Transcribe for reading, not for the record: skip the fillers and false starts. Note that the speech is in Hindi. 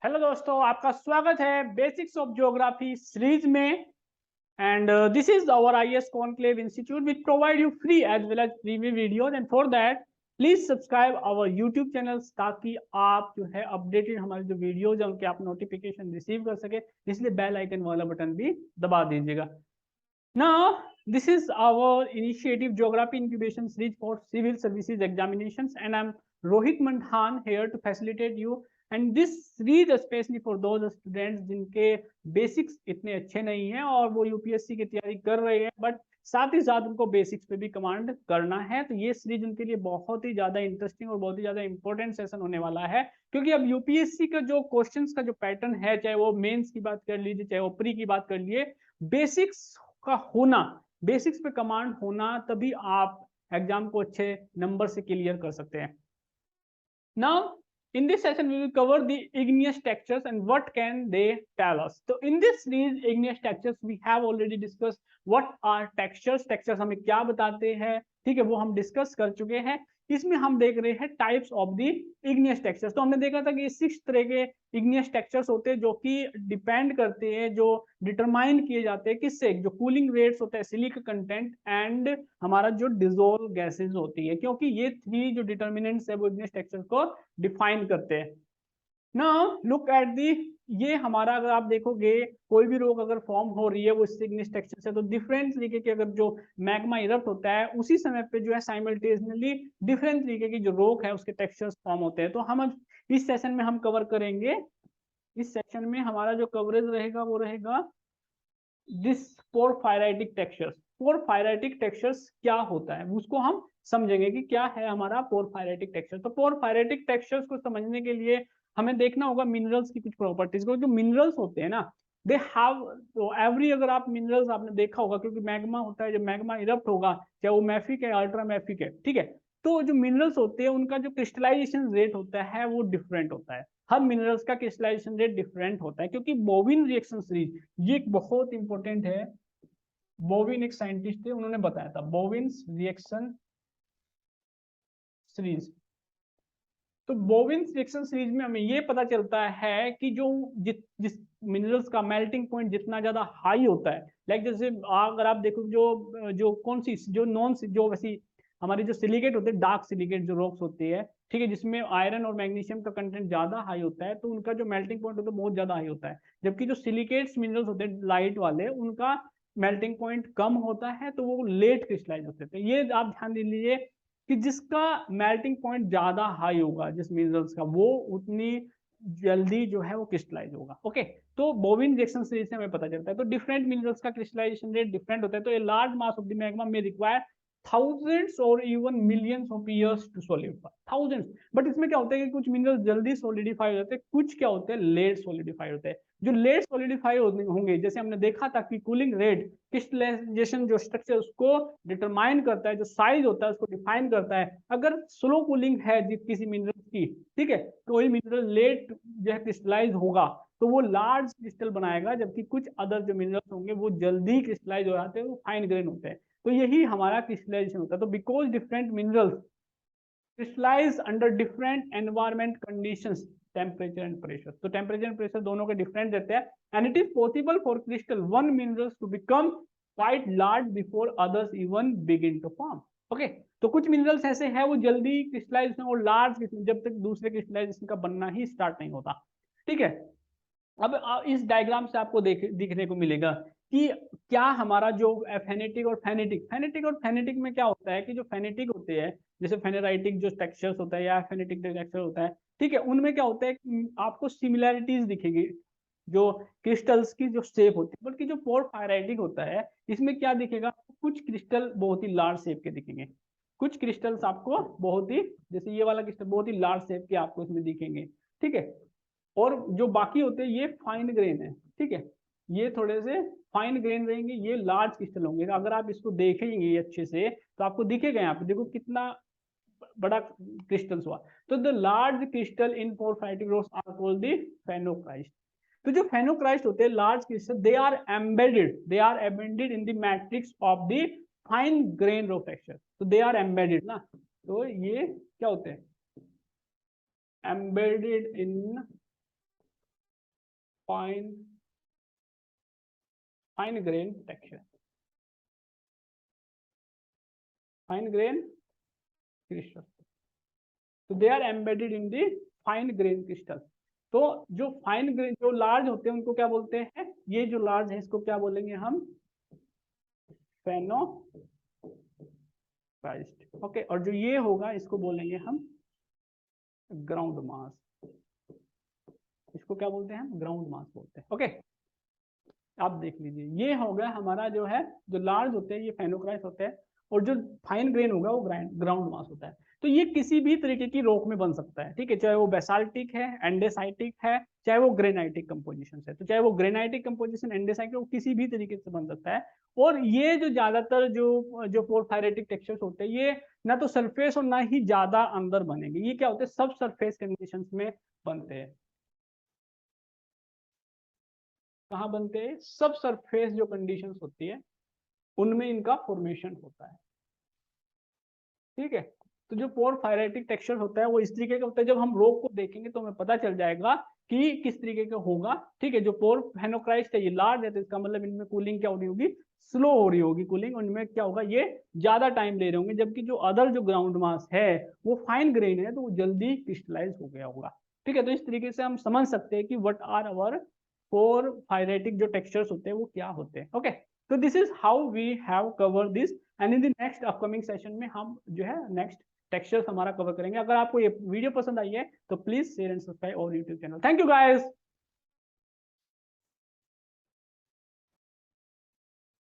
हेलो दोस्तों, आपका स्वागत है बेसिक्स ऑफ ज्योग्राफी सीरीज में। And this is our IAS conclave institute which provide you free as well as previous videos. And for that please subscribe our YouTube channel ताकि आप जो है अपडेटेड हमारे जो वीडियोज है उनके आप नोटिफिकेशन रिसीव कर सके। इसलिए बेल आइकन वाला बटन भी दबा दीजिएगा। Now, this is our initiative Geography Incubation Series for Civil Services Examinations, and I'm Rohit Mandhan here to facilitate you. And this series especially for those students जिनके बेसिक्स इतने अच्छे नहीं हैं और वो यूपीएससी की तैयारी कर रहे हैं, बट साथ ही साथ उनको बेसिक्स पे भी कमांड करना है। तो ये सीरीज उनके लिए बहुत ही ज्यादा इंटरेस्टिंग और बहुत ही ज्यादा इंपॉर्टेंट सेशन होने वाला है, क्योंकि अब यूपीएससी का जो क्वेश्चंस का जो पैटर्न है, चाहे वो मेंस की बात कर लीजिए चाहे वो प्री की बात कर लिए, बेसिक्स का होना, बेसिक्स पे कमांड होना, तभी आप एग्जाम को अच्छे नंबर से क्लियर कर सकते हैं। Now, in this session, we will cover the igneous textures and what can they tell us. So, in this series, igneous textures, we have already discussed what are textures. Textures हमें क्या बताते हैं, ठीक है, वो हम डिस्कस कर चुके हैं। इसमें हम देख रहे हैं types of the igneous textures. तो हमने देखा था कि 6 तरह के इग्नियस टेक्सचर्स होते हैं जो कि डिपेंड करते हैं, जो डिटरमाइन किए जाते हैं किससे, जो कूलिंग रेट्स होता है, सिलिक कंटेंट एंड हमारा जो डिजोल्व गैसेज होती है, क्योंकि ये 3 जो डिटर्मिनेंट्स है वो इग्नियस टेक्सचर को डिफाइन करते हैं। नाउ लुक एट दी, ये हमारा अगर आप देखोगे कोई भी रोक अगर फॉर्म हो रही है वो इग्नियस टेक्सचर से, तो डिफरेंट तरीके के अगर जो मैग्मा इरप्ट होता है उसी समय पे जो है साइमल्टेनियसली डिफरेंट तरीके की जो रोक है उसके टेक्सचर्स फॉर्म होते हैं। तो हम इस सेशन में हम कवर करेंगे, इस सेशन में हमारा जो कवरेज रहेगा वो रहेगा दिस पोरफायराइटिक टेक्सचर्स। पोरफायराइटिक टेक्सचर्स क्या होता है उसको हम समझेंगे कि क्या है हमारा पोरफायराइटिक टेक्सचर। तो पोरफायराइटिक टेक्सचर्स को समझने के लिए हमें देखना होगा मिनरल्स की कुछ प्रॉपर्टीज को। जो मिनरल्स होते हैं ना, दे हैव, तो एवरी, अगर आप मिनरल्स आपने देखा होगा, क्योंकि मैग्मा होता है, जब मैग्मा इरप्ट होगा चाहे वो मैफिक है अल्ट्रा मैफिक है, ठीक है, तो जो मिनरल्स होते हैं उनका जो क्रिस्टलाइजेशन रेट होता है वो डिफरेंट होता है। हर मिनरल्स का क्रिस्टलाइजेशन रेट डिफरेंट होता है, क्योंकि बोविन रिएक्शन सीरीज, ये एक बहुत इंपॉर्टेंट है। बोविन एक साइंटिस्ट थे, उन्होंने बताया था बोविन्स रिएक्शन सीरीज। तो बोविन्स रिएक्शन सीरीज में हमें ये पता चलता है कि जो जिस मिनरल्स का मेल्टिंग पॉइंट जितना ज्यादा हाई होता है, लाइक जैसे अगर आप देखो जो जो कौन सी जो नॉन जो वैसी हमारी जो सिलिकेट होते हैं, डार्क सिलिकेट जो रॉक्स होती है, ठीक है, जिसमें आयरन और मैग्नीशियम का कंटेंट ज्यादा हाई होता है, तो उनका जो मेल्टिंग पॉइंट होता है बहुत ज्यादा हाई होता है। जबकि जो सिलिकेट्स मिनरल्स होते हैं लाइट वाले, उनका मेल्टिंग पॉइंट कम होता है, तो वो लेट क्रिस्टलाइज होते हैं। ये आप ध्यान दे लीजिए कि जिसका मेल्टिंग पॉइंट ज्यादा हाई होगा जिस मिनरल्स का, वो उतनी जल्दी जो है वो क्रिस्टलाइज होगा। ओके, तो बोविन रिएक्शन सीरीज से हमें पता चलता है। तो डिफरेंट मिनरल्स का क्रिस्टलाइजेशन रेट डिफरेंट होता है। तो a large mass of the magma में रिक्वायर थाउजेंड्स और even millions of years to solidify, thousands. But इसमें क्या होता है कि कुछ मिनरल्स जल्दी सॉलिडिफाई हो जाते हैं, कुछ क्या होते हैं लेट सॉलिडिफाई होते हैं। जो लेट सॉलिडिफाई होंगे, जैसे हमने देखा था कि कूलिंग रेट क्रिस्टलाइजेशन जो स्ट्रक्चर उसको डिटरमाइन करता है, जो साइज होता है उसको डिफाइन करता है। अगर स्लो कूलिंग है किसी मिनरल की, ठीक है, तो वही मिनरल लेट जो है क्रिस्टलाइज होगा, तो वो लार्ज क्रिस्टल बनाएगा, जबकि कुछ अदर जो मिनरल्स होंगे वो जल्दी क्रिस्टलाइज हो जाते हैं, वो फाइन ग्रेन होते हैं। तो यही हमारा क्रिस्टलाइजेशन होता है। तो because different minerals crystallize under different environment conditions, temperature and pressure, तो temperature and pressure दोनों के different रहते हैं, and it is possible for crystal one minerals to become quite large before others even begin to form. Okay, तो कुछ मिनरल्स ऐसे हैं वो जल्दी क्रिस्टलाइज और लार्ज जब तक दूसरे क्रिस्टलाइजेशन का बनना ही स्टार्ट नहीं होता, ठीक है। अब इस डायग्राम से आपको दिखने को मिलेगा कि क्या हमारा जो फेनेटिक और फेनेटिक में क्या होता है कि जो फेनेटिक होते हैं, जैसे फेनेराइटिक जो टेक्सचर्स होता है या फेनेटिक टेक्सचर होता है, ठीक है, उनमें क्या होता है कि आपको सिमिलैरिटीज दिखेगी जो क्रिस्टल्स की जो शेप होती है। बल्कि जो पोरफायराइटिक होता है इसमें क्या दिखेगा, कुछ क्रिस्टल बहुत ही लार्ज शेप के दिखेंगे, कुछ क्रिस्टल्स आपको बहुत ही, जैसे ये वाला क्रिस्टल बहुत ही लार्ज शेप के आपको इसमें दिखेंगे, ठीक है। और जो बाकी होते हैं ये फाइन ग्रेन है, ठीक है, ये थोड़े से फाइन ग्रेन रहेंगे, ये लार्ज क्रिस्टल होंगे। अगर आप इसको देखेंगे अच्छे से तो आपको दिखेगा, यहाँ पे देखो कितना बड़ा क्रिस्टल्स हुआ। तो the large crystal in porphyritic rocks are called the phenocryst. तो जो फेनोक्राइस्ट होते हैं large crystal, they are embedded in the matrix of the fine grain rock texture. तो दे आर एम्बेडेड ना, तो ये क्या होते हैं, embedded in fine grain texture, fine grain crystal, तो they are embedded in the fine grain crystal. तो जो फाइन ग्रेन, जो लार्ज होते हैं उनको क्या बोलते हैं, ये जो लार्ज है इसको क्या बोलेंगे हम, फेनोक्राइस्ट। ओके, और जो ये होगा इसको बोलेंगे हम ग्राउंड मास, इसको क्या बोलते हैं हम, ग्राउंड मास बोलते हैं। ओके, आप देख लीजिए, ये हो गया हमारा जो है, जो लार्ज होते हैं ये फेनोक्राइस्ट होते हैं, और जो फाइन ग्रेन होगा वो ग्राउंड मास होता है। तो ये किसी भी तरीके की रॉक में बन सकता है, ठीक है, चाहे वो बेसाल्टिक है, एंडेसाइटिक है, चाहे वो ग्रेनाइटिक कंपोजिशन है। तो चाहे वो ग्रेनाइटिक कंपोजिशन, एंडेसाइटिक, वो किसी भी तरीके से बन सकता है। और ये जो ज्यादातर जो पोरफायरेटिक टेक्सचर्स होते हैं, ये ना तो सरफेस और ना ही ज्यादा अंदर बनेंगे, ये क्या होते हैं, सब सरफेस कंडीशंस में बनते हैं। कहाँ बनते हैं, सब सरफेस जो कंडीशंस होती है उनमें इनका फॉर्मेशन होता है, ठीक है। तो जो पोरफायरेटिक टेक्सचर होता है वो इस तरीके का होता है, जब हम रॉक को देखेंगे तो हमें पता चल जाएगा कि किस तरीके का होगा, ठीक है। जो पोरफेनोक्राइस्ट है ये लार्ज है, तो इसका मतलब इनमें कूलिंग क्या हो रही होगी, स्लो हो रही होगी कूलिंग, उनमें क्या होगा, ये ज्यादा टाइम ले रहे होंगे, जबकि जो अदर जो ग्राउंड मास है वो फाइन ग्रेन है, तो वो जल्दी क्रिस्टलाइज हो गया होगा, ठीक है। तो इस तरीके से हम समझ सकते हैं कि व्हाट आर आवर पोरफायरेटिक जो टेक्सचर्स होते हैं वो क्या होते हैं। ओके, तो this is how we have cover this, and in the next upcoming session में हम जो है नेक्स्ट टेक्सचर्स हमारा कवर करेंगे। अगर आपको ये वीडियो पसंद आई है तो प्लीज शेयर एंड सब्सक्राइब और YouTube channel. Thank you guys.